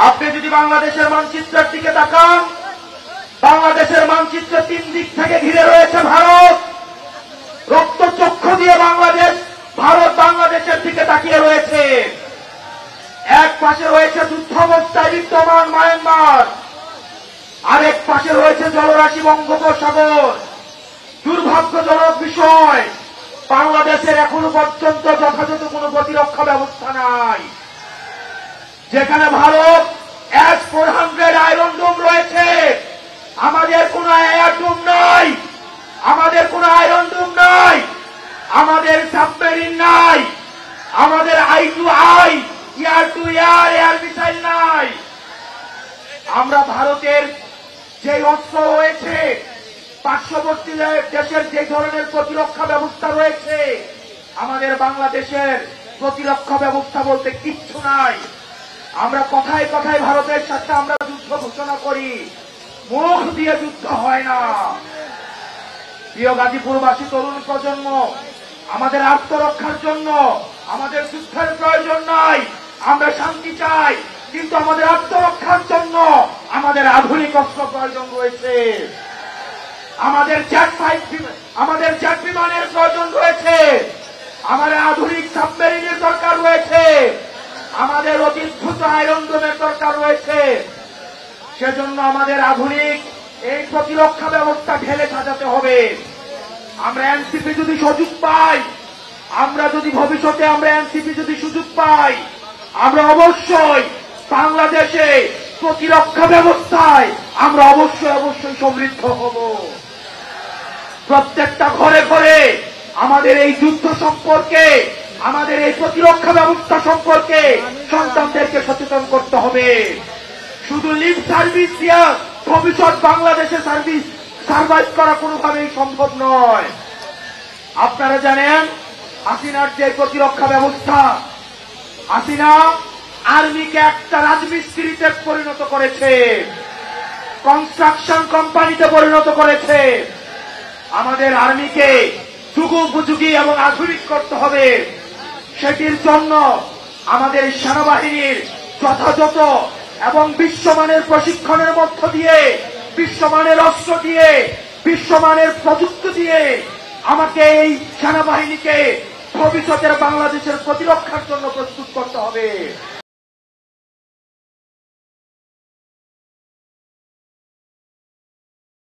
আপনি যদি বাংলাদেশের মানচিত্রের দিকে তাকান, বাংলাদেশের মানচিত্র তিন দিক থেকে ঘিরে রয়েছে ভারত। রক্তচক্ষু দিয়ে ভারত বাংলাদেশের দিকে তাকিয়ে রয়েছে। এক পাশে রয়েছে যুদ্ধাবস্থায় বিদ্যমান মায়ানমার, আরেক পাশে রয়েছে জলরাশি বঙ্গোপসাগর। দুর্ভাগ্যজনক বিষয়, বাংলাদেশের এখনো পর্যন্ত যথাযথ কোনো প্রতিরক্ষা ব্যবস্থা নাই। যেখানে ভারত S-400 আয়রন ডোম রয়েছে, আমাদের কোনো এয়ার ডোম নাই, আমাদের কোনো আয়রন ডোম নাই, আমাদের সাবমেরিন নাই, আমাদের I-to-I air two air missile নাই। আমরা ভারতের যে অস্ত্র রয়েছে, পার্শ্ববর্তী দেশের যে ধরনের প্রতিরক্ষা ব্যবস্থা রয়েছে, আমাদের বাংলাদেশের প্রতিরক্ষা ব্যবস্থা বলতে কিচ্ছু নাই। আমরা কথায় কথায় ভারতের সাথে আমরা যুদ্ধ ঘোষণা করি, মুখ দিয়ে যুদ্ধ হয় না। প্রিয় গাজীপুরবাসী তরুণ প্রজন্ম, আমাদের আত্মরক্ষার জন্য আমাদের যুদ্ধের প্রয়োজন নাই। আমরা শান্তি চাই, কিন্তু আমাদের আত্মরক্ষার জন্য আমাদের আধুনিক অস্ত্র প্রয়োজন রয়েছে। আমাদের জেট বিমানের প্রয়োজন রয়েছে, আমাদের আধুনিক সাবমেরিনের দরকার রয়েছে, আমাদের অতি দ্রুত আয়রন ডোমের দরকার রয়েছে। সেজন্য আমাদের আধুনিক এই প্রতিরক্ষা ব্যবস্থা ঢেলে সাজাতে হবে। আমরা এনসিপি যদি সুযোগ পাই, আমরা যদি ভবিষ্যতে এনসিপি যদি সুযোগ পাই, আমরা অবশ্যই বাংলাদেশে প্রতিরক্ষা ব্যবস্থায় আমরা অবশ্যই সমৃদ্ধ হব। প্রত্যেকটা ঘরে ঘরে আমাদের এই যুদ্ধ সম্পর্কে, আমাদের এই প্রতিরক্ষা ব্যবস্থা সম্পর্কে সন্তানদেরকে সচেতন করতে হবে। শুধু লিপ সার্ভিস দিয়ে ভবিষ্যৎ বাংলাদেশে সার্ভাইভ করা কোনোভাবেই সম্ভব নয়। আপনারা জানেন, হাসিনার যে প্রতিরক্ষা ব্যবস্থা, হাসিনা আর্মিকে একটা রাজমিস্ত্রিতে পরিণত করেছে, কনস্ট্রাকশন কোম্পানিতে পরিণত করেছে। আমাদের আর্মিকে যুগোপযোগী এবং আধুনিক করতে হবে। সেটির জন্য আমাদের সেনাবাহিনীর যথাযথ এবং বিশ্বমানের প্রশিক্ষণের মধ্য দিয়ে, বিশ্বমানের অস্ত্র দিয়ে, বিশ্বমানের প্রযুক্তি দিয়ে আমাকে এই সেনাবাহিনীকে ভবিষ্যতের বাংলাদেশের প্রতিরক্ষার জন্য প্রস্তুত করতে হবে।